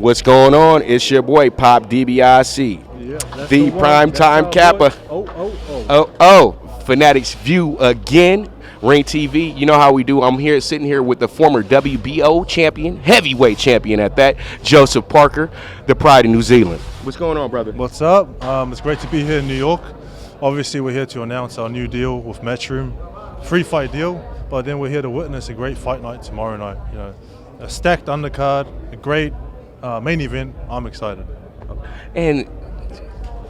What's going on? It's your boy Pop DiBiase, Yeah, the primetime Kappa. Fanatics View again. Ring TV. You know how we do. I'm here, sitting here with the former WBO champion, heavyweight champion at that, Joseph Parker, the pride of New Zealand. What's going on, brother? What's up? It's great to be here in New York. Obviously, we're here to announce our new deal with Matchroom, free fight deal. But then we're here to witness a great fight night tomorrow night. You know, a stacked undercard, a great main event. I'm excited. And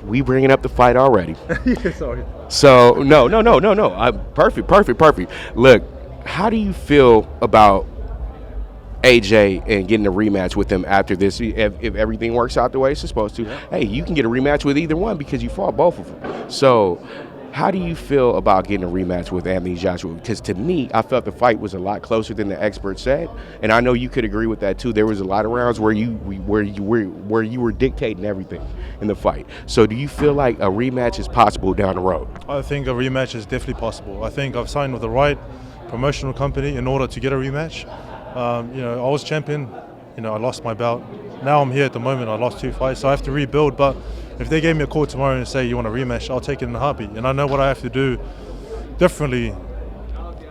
we bringing up the fight already. Yeah, sorry. So no. Perfect. Look, how do you feel about AJ and getting a rematch with him after this? If everything works out the way it's supposed to, hey, you can get a rematch with either one because you fought both of them. So how do you feel about getting a rematch with Anthony Joshua? Because to me, I felt the fight was a lot closer than the experts said, and I know you could agree with that too. There was a lot of rounds where you were dictating everything in the fight. So do you feel like a rematch is possible down the road? I think a rematch is definitely possible. I think I've signed with the right promotional company in order to get a rematch. You know, I was champion. You know, I lost my bout. Now I'm here at the moment. I lost 2 fights, so I have to rebuild. But if they gave me a call tomorrow and say you want a rematch, I'll take it in a heartbeat. And I know what I have to do differently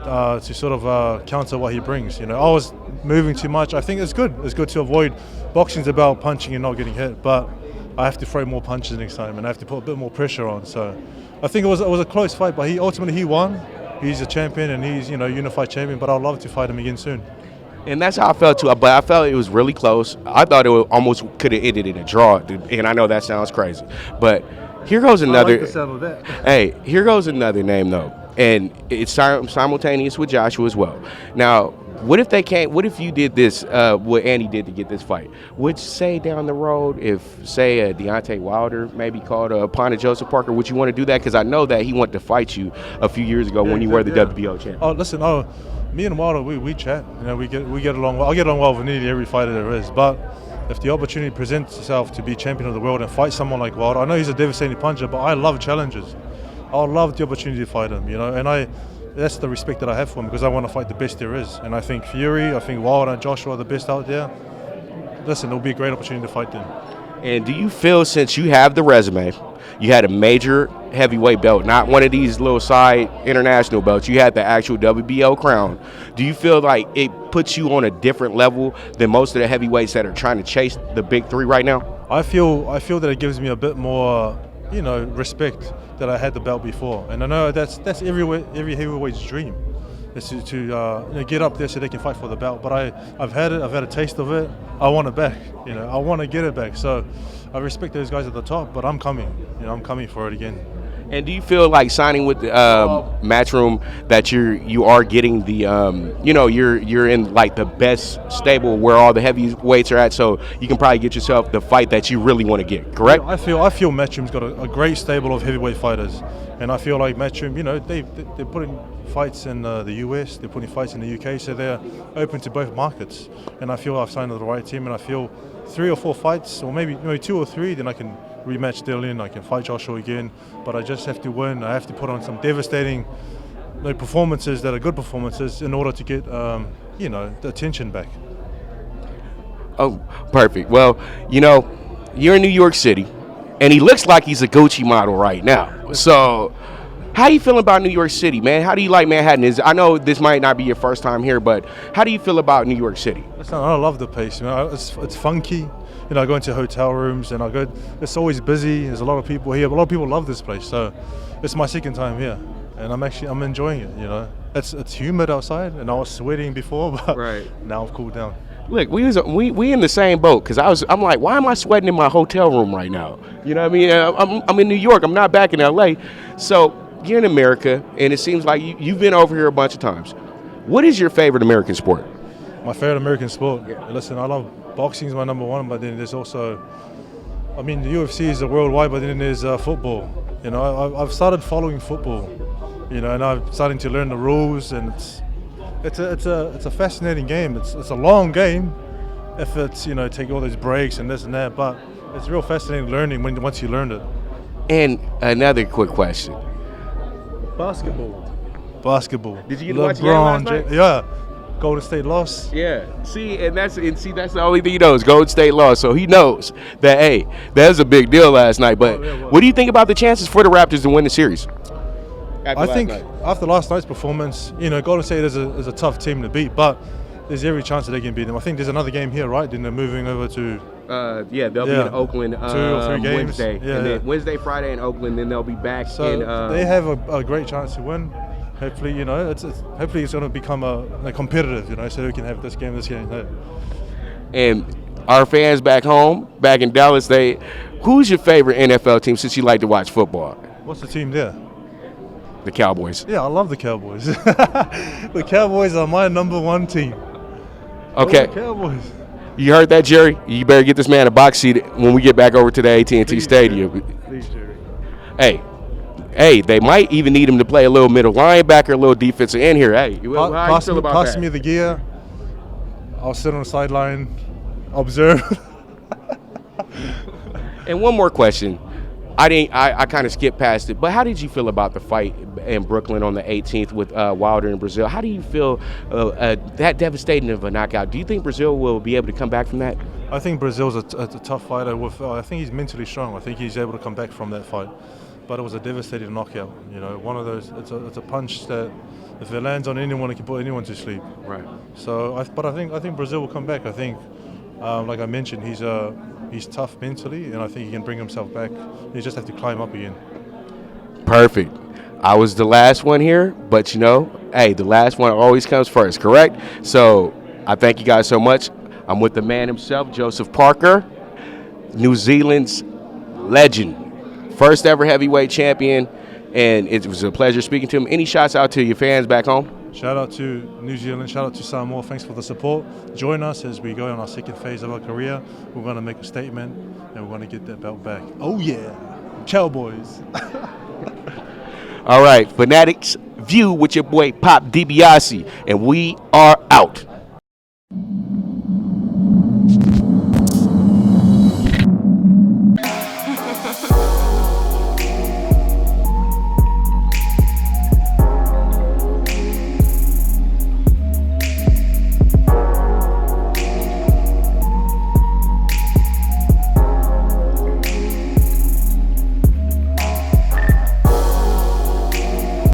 to sort of counter what he brings. You know, I was moving too much. I think it's good. It's good to avoid. Boxing's about punching and not getting hit, but I have to throw more punches next time, and I have to put a bit more pressure on. So I think it was a close fight, but ultimately he won. He's a champion, and he's, you know, unified champion. But I'd love to fight him again soon. And that's how I felt too. But I felt it was really close. I thought it almost could have ended in a draw. And I know that sounds crazy, but here goes another. I like the sound of that. Hey, here goes another name though, and it's simultaneous with Joshua as well. Now, what if they can't? What if you did this? What Andy did to get this fight? Would say down the road, if say Deontay Wilder maybe called upon Joseph Parker, would you want to do that? Because I know that he wanted to fight you a few years ago when you were the WBO champion. Oh, listen, me and Wilder, we chat. You know, we get along well. I get along well with nearly every fighter there is. But if the opportunity presents itself to be champion of the world and fight someone like Wilder, I know he's a devastating puncher, but I love challenges. I love the opportunity to fight him. You know, and that's the respect that I have for him because I want to fight the best there is. And I think Fury, I think Wilder and Joshua are the best out there. Listen, it'll be a great opportunity to fight them. And do you feel, since you have the resume, you had a major heavyweight belt, not one of these little side international belts, you had the actual WBO crown, do you feel like it puts you on a different level than most of the heavyweights that are trying to chase the big three right now? I feel that it gives me a bit more, you know, respect that I had the belt before. And I know that's every heavyweight's dream, is to you know, get up there so they can fight for the belt. But I've had a taste of it. I want it back. You know, I want to get it back. So I respect those guys at the top, but I'm coming. You know, I'm coming for it again. And do you feel like signing with the Matchroom that you are getting the you know, you're in like the best stable where all the heavyweights are at, so you can probably get yourself the fight that you really want to get, correct? I feel Matchroom's got a great stable of heavyweight fighters, and I feel like Matchroom, you know, they're putting fights in the US, they're putting fights in the UK, so they're open to both markets. And I feel I've signed with the right team, and I feel 3 or 4 fights, or maybe 2 or 3, then I can rematch Dylan, I can fight Joshua again, but I just have to win. I have to put on some devastating performances that are good performances in order to get you know, the attention back. Oh, perfect. Well, you know, you're in New York City, and he looks like he's a Gucci model right now. So how you feeling about New York City, man? How do you like Manhattan? I know this might not be your first time here, but how do you feel about New York City? Listen, I love the place. You know, it's funky. You know, I go into hotel rooms and it's always busy. There's a lot of people here. But a lot of people love this place. So it's my second time here, and I'm enjoying it. You know, it's humid outside, and I was sweating before, but now I've cooled down. Look, we in the same boat, because I'm like, why am I sweating in my hotel room right now? You know what I mean? I'm in New York. I'm not back in LA. So you're in America, and it seems like you've been over here a bunch of times. What is your favorite American sport? My favorite American sport? Yeah. Listen, I love boxing is my number one, but then there's also, I mean, the UFC is worldwide, but then there's football. You know, I've started following football, you know, and I'm starting to learn the rules, and it's a fascinating game. It's a long game, if it's, you know, take all those breaks and this and that, but it's real fascinating learning once you learned it. And another quick question. Basketball. Did you get to watch the game last night? Yeah. Golden State lost. Yeah. See, that's the only thing he knows. Golden State lost, so he knows that. Hey, that was a big deal last night. But what do you think about the chances for the Raptors to win the series? I think after last night's performance, Golden State is a tough team to beat, but there's every chance that they can beat them. I think there's another game here, right? Then they're moving over to. They'll be in Oakland 2 or 3 games. Wednesday, and then Wednesday, Friday in Oakland. Then they'll be back. So they have a great chance to win. Hopefully, hopefully it's going to become a competitive, so we can have this game. And our fans back home, back in Dallas, who's your favorite NFL team since you like to watch football? What's the team there? The Cowboys. Yeah, I love the Cowboys. The Cowboys are my number one team. Okay. Cowboys. You heard that, Jerry? You better get this man a box seat when we get back over to the AT&T Stadium. Please, Jerry. Hey, they might even need him to play a little middle linebacker, a little defensive end here. Hey, how you feel about that? Pass me the gear. I'll sit on the sideline, observe. And one more question. I kind of skipped past it, but how did you feel about the fight in Brooklyn on the 18th with Wilder in Brazil? How do you feel that devastating of a knockout? Do you think Brazil will be able to come back from that? I think Brazil's a tough fighter. I think he's mentally strong. I think he's able to come back from that fight. But it was a devastating knockout. One of those. It's a punch that if it lands on anyone, it can put anyone to sleep. Right. So, I think Brazil will come back. I think, like I mentioned, he's tough mentally, and I think he can bring himself back. He just have to climb up again. Perfect. I was the last one here, but the last one always comes first, correct? So I thank you guys so much. I'm with the man himself, Joseph Parker, New Zealand's legend, first ever heavyweight champion, and it was a pleasure speaking to him. Any shouts out to your fans back home? Shout out to New Zealand, shout out to Samoa, thanks for the support. Join us as we go on our second phase of our career. We're going to make a statement and we're going to get that belt back. Oh yeah, Cowboys. All right, Fanatics, View with your boy Pop DiBiase, and we are out.